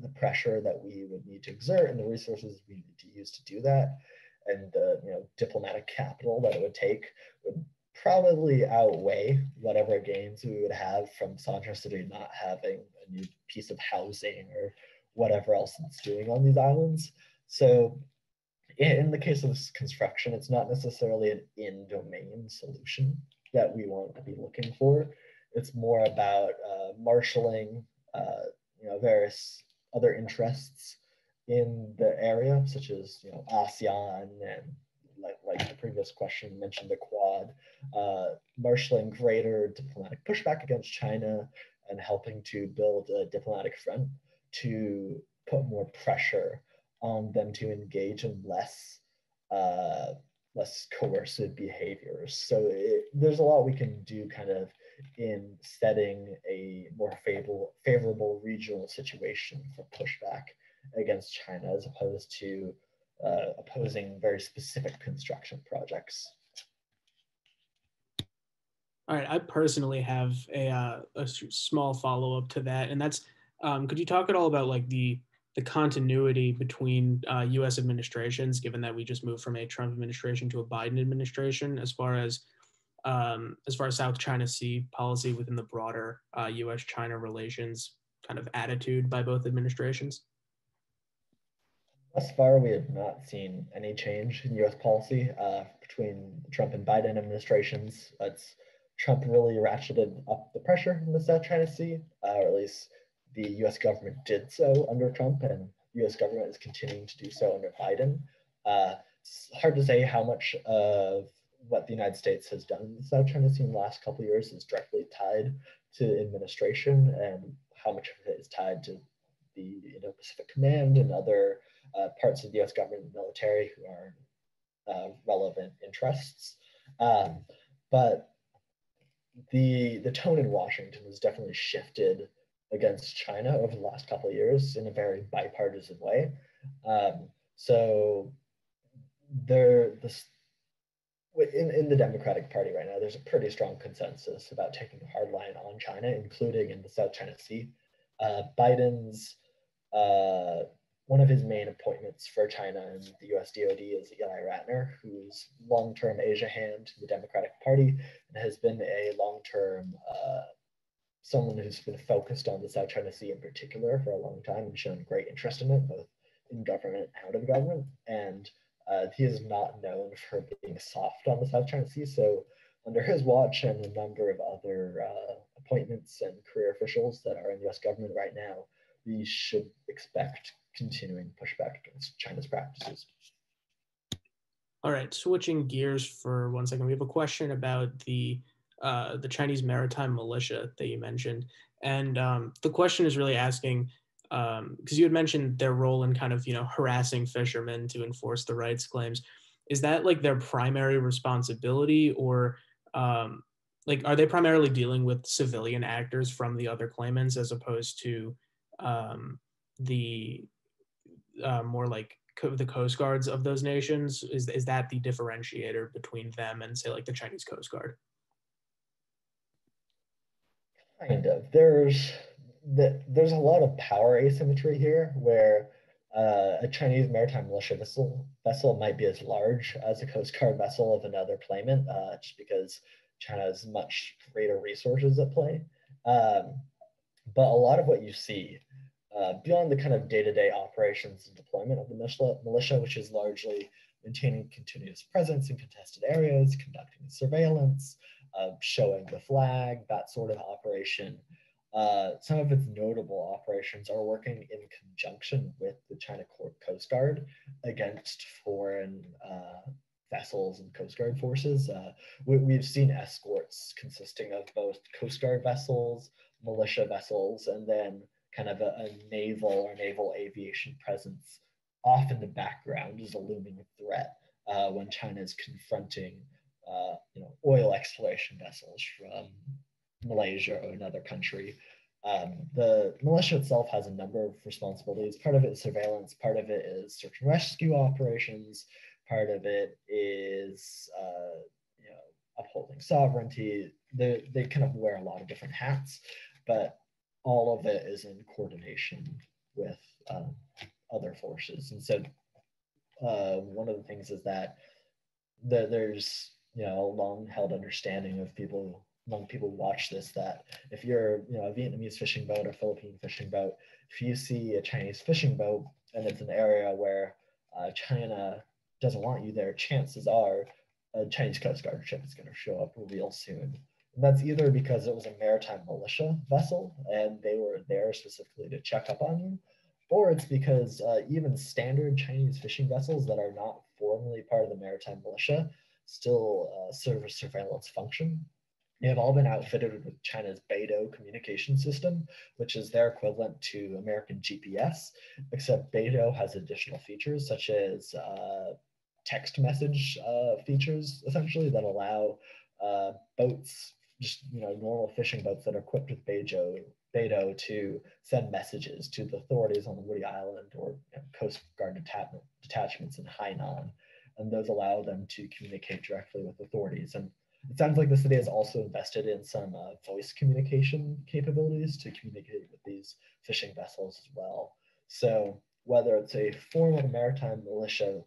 the pressure that we would need to exert and the resources we need to use to do that, and the diplomatic capital that it would take would probably outweigh whatever gains we would have from Sansha City not having a new piece of housing or whatever else it's doing on these islands. So in the case of this construction, it's not necessarily an in-domain solution that we want to be looking for. It's more about marshaling various other interests in the area, such as ASEAN, and like the previous question mentioned, the Quad, marshaling greater diplomatic pushback against China and helping to build a diplomatic front to put more pressure on them to engage in less coercive behaviors. So there's a lot we can do kind of in setting a more favorable regional situation for pushback against China, as opposed to opposing very specific construction projects. All right, I personally have a small follow-up to that, and that's, could you talk at all about like the continuity between U.S. administrations, given that we just moved from a Trump administration to a Biden administration, as far as South China Sea policy within the broader U.S.-China relations kind of attitude by both administrations? Thus far, we have not seen any change in U.S. policy between the Trump and Biden administrations. Trump really ratcheted up the pressure in the South China Sea, or at least the U.S. government did so under Trump, and the U.S. government is continuing to do so under Biden. It's hard to say how much of what the United States has done in the South China Sea in the last couple of years is directly tied to administration, and how much of it is tied to the Indo-Pacific Command and other parts of the U.S. government and military who are relevant interests. But the tone in Washington has definitely shifted against China over the last couple of years in a very bipartisan way. So in the Democratic Party right now, there's a pretty strong consensus about taking a hard line on China, including in the South China Sea. Biden's one of his main appointments for China in the US DoD is Eli Ratner, who's long-term Asia hand to the Democratic Party and has been a long-term someone who's been focused on the South China Sea in particular for a long time and shown great interest in it, both in government and out of government. And he is not known for being soft on the South China Sea. So under his watch and a number of other appointments and career officials that are in the US government right now, we should expect continuing pushback against China's practices. All right, switching gears for 1 second, we have a question about the Chinese maritime militia that you mentioned, and the question is really asking, because you had mentioned their role in kind of harassing fishermen to enforce the rights claims. Is that like their primary responsibility, or like are they primarily dealing with civilian actors from the other claimants as opposed to the more like the coast guards of those nations? Is that the differentiator between them and say like the Chinese Coast Guard? Kind of. There's a lot of power asymmetry here, where a Chinese maritime militia vessel might be as large as a Coast Guard vessel of another claimant, just because China has much greater resources at play. But a lot of what you see beyond the kind of day-to-day operations and deployment of the militia, which is largely maintaining continuous presence in contested areas, conducting surveillance, showing the flag, that sort of operation. Some of its notable operations are working in conjunction with the China Coast Guard against foreign vessels and Coast Guard forces. We've seen escorts consisting of both Coast Guard vessels, militia vessels, and then kind of a naval or naval aviation presence off in the background as a looming threat when China is confronting oil exploration vessels from Malaysia or another country. The militia itself has a number of responsibilities. Part of it is surveillance, part of it is search and rescue operations, part of it is upholding sovereignty. They kind of wear a lot of different hats, but all of it is in coordination with other forces. And so one of the things is that there's a long-held understanding of people among people who watch this, that if you're a Vietnamese fishing boat or Philippine fishing boat, if you see a Chinese fishing boat and it's an area where China doesn't want you there, chances are a Chinese Coast Guard ship is going to show up real soon. And that's either because it was a maritime militia vessel and they were there specifically to check up on you, or it's because even standard Chinese fishing vessels that are not formally part of the maritime militia still serve a surveillance function. They have all been outfitted with China's Beidou communication system, which is their equivalent to American GPS, except Beidou has additional features such as text message features, essentially, that allow boats, just normal fishing boats that are equipped with Beidou to send messages to the authorities on the Woody Island or Coast Guard detachments in Hainan, and those allow them to communicate directly with authorities. And it sounds like the city has also invested in some voice communication capabilities to communicate with these fishing vessels as well. So whether it's a formal maritime militia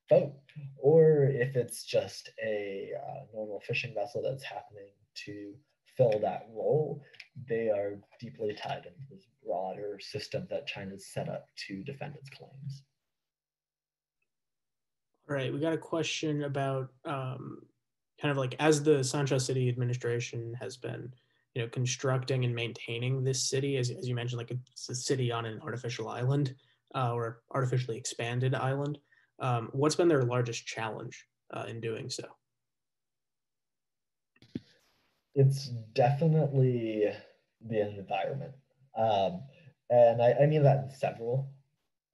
boat, or if it's just a normal fishing vessel that's happening to fill that role, they are deeply tied into this broader system that China's set up to defend its claims. All right, we got a question about kind of like, as the Sansha City administration has been, constructing and maintaining this city, as you mentioned, like it's a city on an artificial island or artificially expanded island. What's been their largest challenge in doing so? It's definitely the environment. And I mean that in several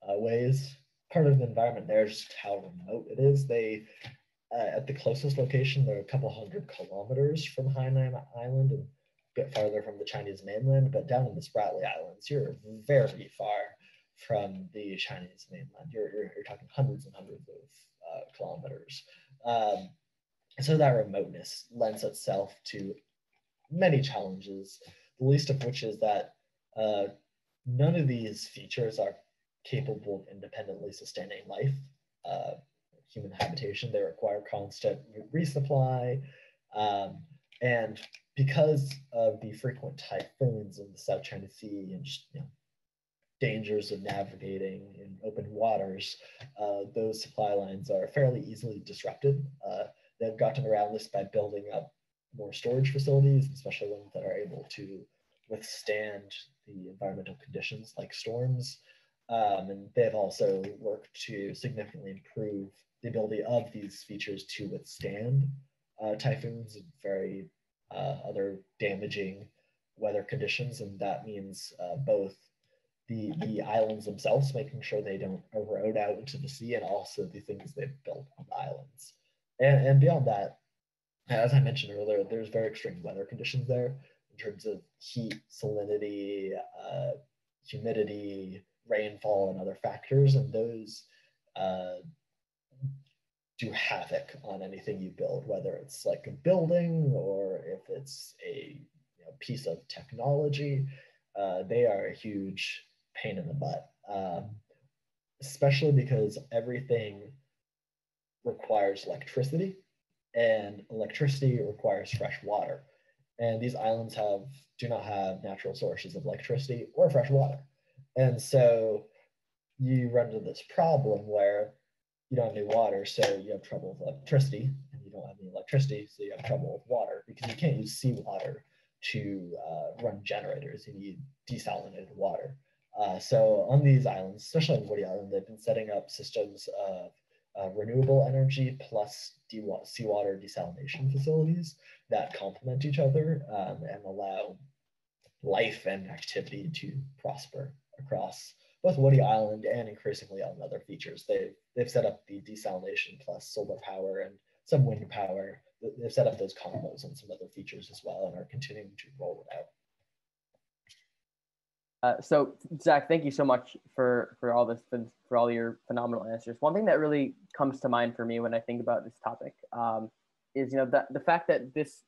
ways. Part of the environment there is just how remote it is. They, at the closest location, they're a couple hundred kilometers from Hainan Island and a bit farther from the Chinese mainland, but down in the Spratly Islands, you're very far from the Chinese mainland. You're talking hundreds and hundreds of kilometers. So that remoteness lends itself to many challenges, the least of which is that none of these features are capable of independently sustaining life, human habitation. They require constant resupply. And because of the frequent typhoons in the South China Sea and just dangers of navigating in open waters, those supply lines are fairly easily disrupted. They've gotten around this by building up more storage facilities, especially ones that are able to withstand the environmental conditions like storms. And they've also worked to significantly improve the ability of these features to withstand typhoons and very other damaging weather conditions. And that means both the islands themselves, making sure they don't erode out into the sea, and also the things they've built on the islands. And beyond that, as I mentioned earlier, there's very extreme weather conditions there in terms of heat, salinity, humidity, rainfall, and other factors. And those do havoc on anything you build, whether it's like a building or if it's a piece of technology. They are a huge pain in the butt, especially because everything requires electricity, and electricity requires fresh water. And these islands do not have natural sources of electricity or fresh water. And so you run into this problem where you don't have any water, so you have trouble with electricity, and you don't have any electricity, so you have trouble with water, because you can't use seawater to run generators. You need desalinated water. So on these islands, especially on Woody Island, they've been setting up systems of renewable energy plus seawater desalination facilities that complement each other and allow life and activity to prosper across both Woody Island and increasingly on other features. They've set up the desalination plus solar power and some wind power. They've set up those combos on some other features as well and are continuing to roll it out. So Zach, thank you so much for all this, for all your phenomenal answers. One thing that really comes to mind for me when I think about this topic is the fact that this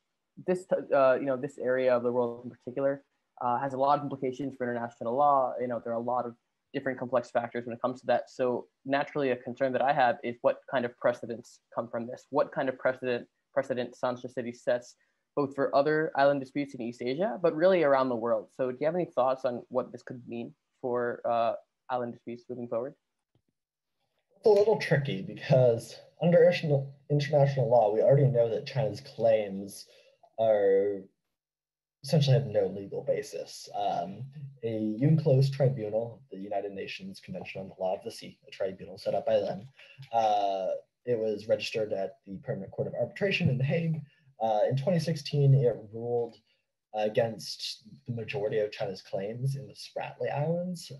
area of the world in particular has a lot of implications for international law. There are a lot of different complex factors when it comes to that. So naturally, a concern that I have is what kind of precedents come from this? What kind of precedent Sansha City sets, both for other island disputes in East Asia, but really around the world? So do you have any thoughts on what this could mean for island disputes moving forward? It's a little tricky because under international law, we already know that China's claims are essentially have no legal basis. A UNCLOS tribunal, the United Nations Convention on the Law of the Sea, a tribunal set up by them, it was registered at the Permanent Court of Arbitration in The Hague. In 2016, it ruled against the majority of China's claims in the Spratly Islands.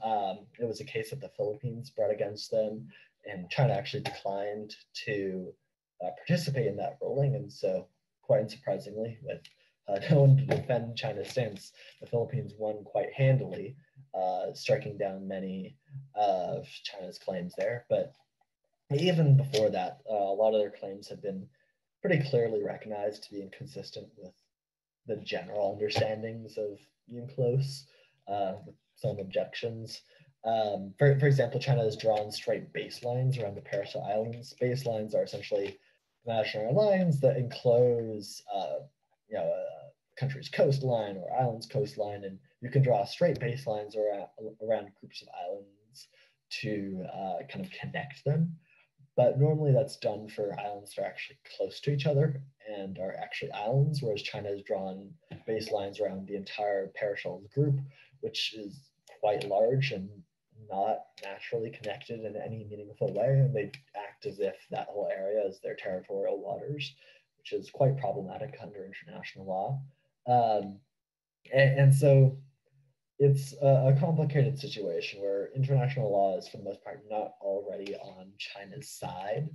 It was a case that the Philippines brought against them, and China actually declined to participate in that ruling. And so, quite unsurprisingly, with no one to defend China's stance, the Philippines won quite handily, striking down many of China's claims there. But even before that, a lot of their claims have been pretty clearly recognized to be inconsistent with the general understandings of UNCLOS, with some objections. For example, China has drawn straight baselines around the Paracel Islands. Baselines are essentially imaginary lines that enclose a country's coastline or island's coastline, and you can draw straight baselines around groups of islands to kind of connect them. But normally that's done for islands that are actually close to each other and are actually islands, whereas China has drawn baselines around the entire Paracel group, which is quite large and not naturally connected in any meaningful way. And they act as if that whole area is their territorial waters, which is quite problematic under international law. And so it's a complicated situation where international law is, for the most part, not already on China's side.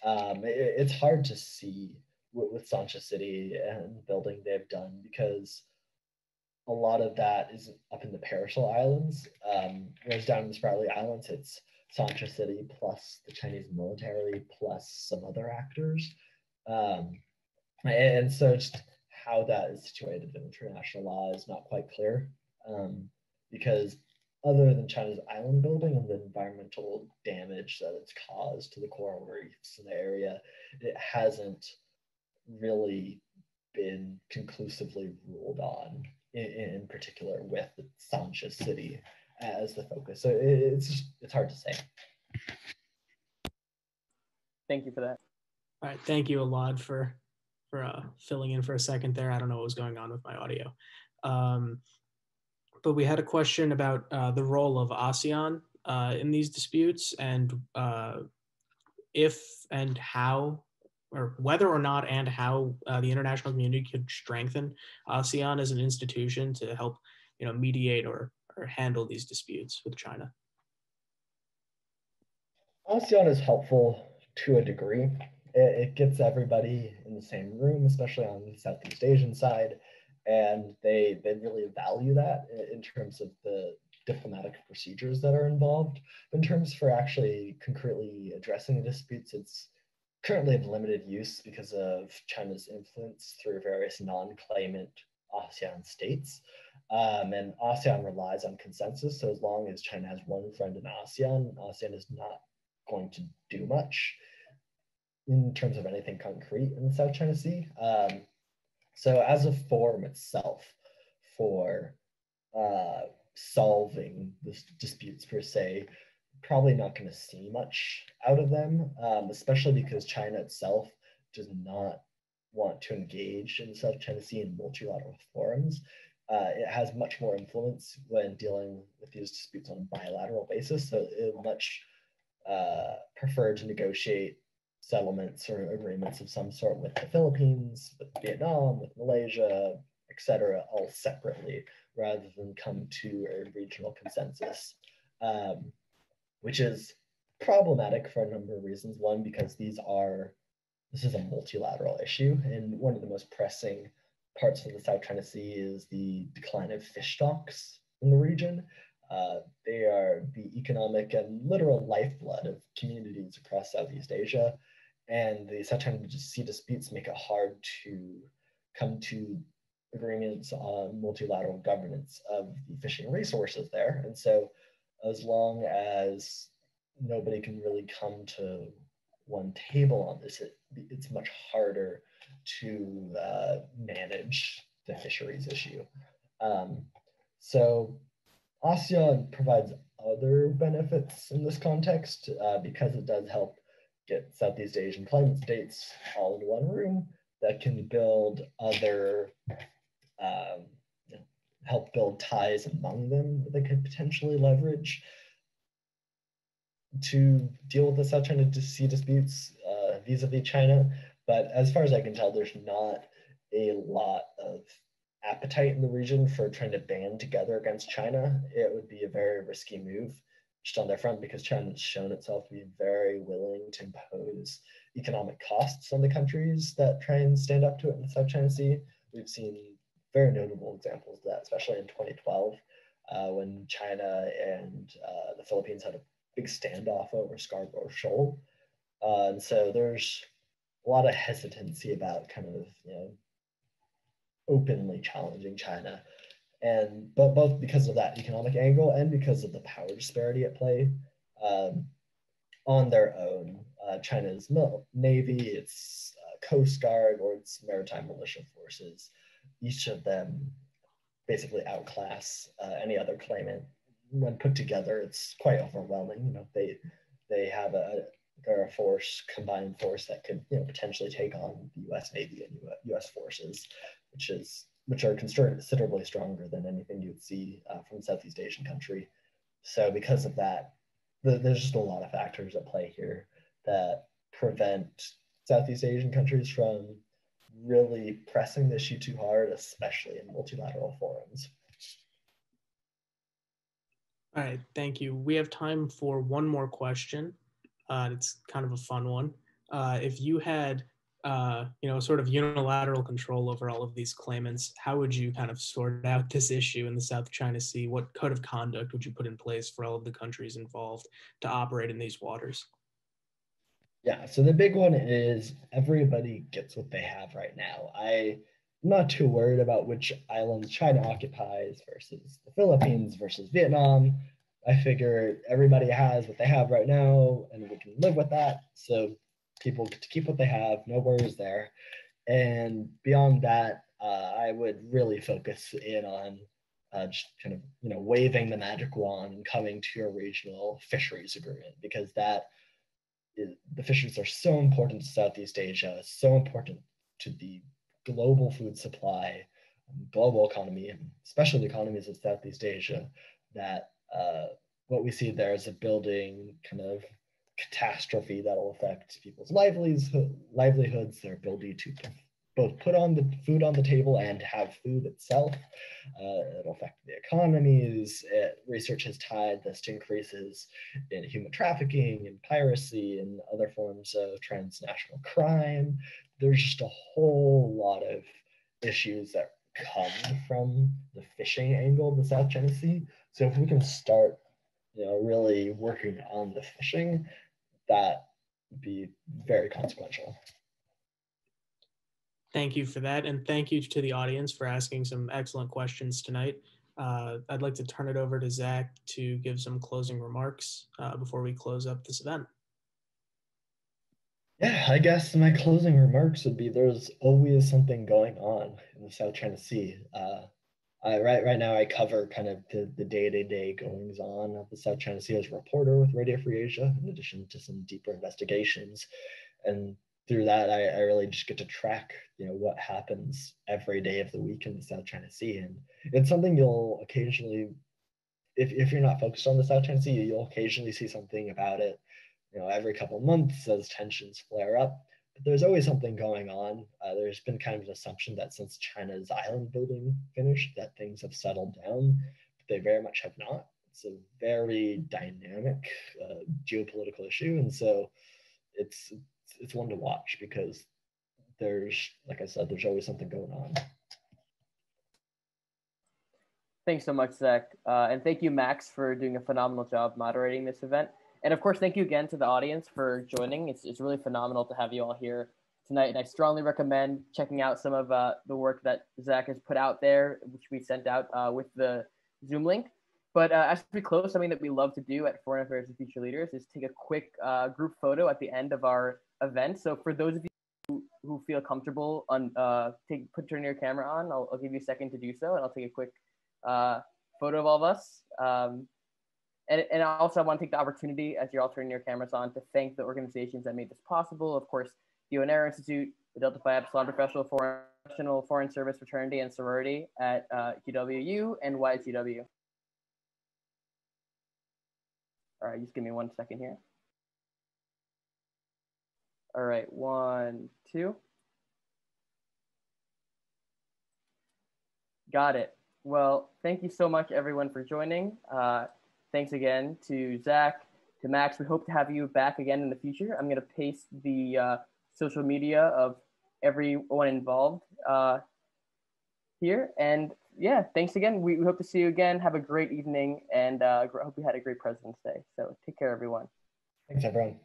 It's hard to see with Sansha City and the building they've done, because a lot of that is up in the Paracel Islands, whereas down in the Spratly Islands, it's Sansha City plus the Chinese military plus some other actors. And so just how that is situated in international law is not quite clear, because other than China's island building and the environmental damage that it's caused to the coral reefs in the area, it hasn't really been conclusively ruled on, in particular with Sansha City as the focus. So it's hard to say. Thank you for that. All right, thank you, Alad, for for filling in for a second there. I don't know what was going on with my audio. But we had a question about the role of ASEAN in these disputes, and if and how, or whether or not and how the international community could strengthen ASEAN as an institution to help, mediate or handle these disputes with China. ASEAN is helpful to a degree. It gets everybody in the same room, especially on the Southeast Asian side, and they really value that in terms of the diplomatic procedures that are involved. In terms for actually concretely addressing the disputes, it's currently of limited use because of China's influence through various non-claimant ASEAN states. And ASEAN relies on consensus. So as long as China has one friend in ASEAN, ASEAN is not going to do much in terms of anything concrete in the South China Sea. So as a forum itself for solving the disputes per se, probably not going to see much out of them, especially because China itself does not want to engage in the South China Sea in multilateral forums. It has much more influence when dealing with these disputes on a bilateral basis, so it much prefer to negotiate settlements or agreements of some sort with the Philippines, with Vietnam, with Malaysia, etc., all separately, rather than come to a regional consensus, which is problematic for a number of reasons. One, because this is a multilateral issue, and one of the most pressing parts of the South China Sea is the decline of fish stocks in the region. They are the economic and literal lifeblood of communities across Southeast Asia, and the South China Sea disputes make it hard to come to agreements on multilateral governance of the fishing resources there. And so as long as nobody can really come to one table on this, it's much harder to manage the fisheries issue. So ASEAN provides other benefits in this context because it does help get Southeast Asian climate states all in one room that can build other, help build ties among them that they could potentially leverage to deal with the South China Sea disputes vis-a-vis China. But as far as I can tell, there's not a lot of appetite in the region for trying to band together against China. It would be a very risky move just on their front, because China has shown itself to be very willing to impose economic costs on the countries that try and stand up to it in the South China Sea. We've seen very notable examples of that, especially in 2012, when China and the Philippines had a big standoff over Scarborough Shoal. And so there's a lot of hesitancy about kind of, openly challenging China, but both because of that economic angle and because of the power disparity at play. On their own, China's Navy, its Coast Guard, or its maritime militia forces, each of them basically outclass any other claimant. When put together, it's quite overwhelming. They have they're a combined force that could potentially take on the U.S. Navy and U.S. forces, which are considerably stronger than anything you would see from a Southeast Asian country. So because of that, there's just a lot of factors at play here that prevent Southeast Asian countries from really pressing the issue too hard, especially in multilateral forums. All right, thank you. We have time for one more question. It's kind of a fun one. If you had, sort of unilateral control over all of these claimants, how would you kind of sort out this issue in the South China Sea? What code of conduct would you put in place for all of the countries involved to operate in these waters? Yeah, so the big one is everybody gets what they have right now. I'm not too worried about which islands China occupies versus the Philippines versus Vietnam. I figure everybody has what they have right now, and we can live with that. So people get to keep what they have, no worries there. And beyond that, I would really focus in on just kind of waving the magic wand and coming to a regional fisheries agreement, because the fisheries are so important to Southeast Asia, so important to the global food supply, global economy, and especially the economies of Southeast Asia, that what we see there is a building kind of catastrophe that will affect people's livelihoods, their ability to both put on the food on the table and have food itself. It'll affect the economies. Research has tied this to increases in human trafficking and piracy and other forms of transnational crime. There's just a whole lot of issues that come from the fishing angle of the South China Sea. So if we can start, really working on the fishing, that would be very consequential. Thank you for that. And thank you to the audience for asking some excellent questions tonight. I'd like to turn it over to Zach to give some closing remarks before we close up this event. Yeah, I guess my closing remarks would be there's always something going on in the South China Sea. Right now I cover kind of the day-to-day goings on of the South China Sea as a reporter with Radio Free Asia, in addition to some deeper investigations. And through that, I really just get to track, what happens every day of the week in the South China Sea. And it's something you'll occasionally, if you're not focused on the South China Sea, you'll occasionally see something about it, every couple of months as tensions flare up. But there's always something going on. There's been kind of an assumption that since China's island building finished, that things have settled down, but they very much have not. It's a very dynamic geopolitical issue. And so it's one to watch because there's, like I said, there's always something going on. Thanks so much, Zach. And thank you, Max, for doing a phenomenal job moderating this event. And of course, thank you again to the audience for joining. It's really phenomenal to have you all here tonight. And I strongly recommend checking out some of the work that Zach has put out there, which we sent out with the Zoom link. But as we close, something that we love to do at Foreign Affairs and Future Leaders is take a quick group photo at the end of our event. So for those of you who feel comfortable on turn your camera on, I'll give you a second to do so, and I'll take a quick photo of all of us. And also I want to take the opportunity, as you're all turning your cameras on, to thank the organizations that made this possible. Of course, the Onero Institute, the Delta Phi Epsilon Professional Foreign Service Fraternity and Sorority at GWU and YGW. All right, just give me 1 second here. All right, 1, 2. Got it. Well, thank you so much, everyone, for joining. Thanks again to Zach, to Max. We hope to have you back again in the future. I'm going to paste the social media of everyone involved here. And yeah, thanks again. We hope to see you again. Have a great evening, and hope you had a great President's Day. So take care, everyone. Thanks, everyone.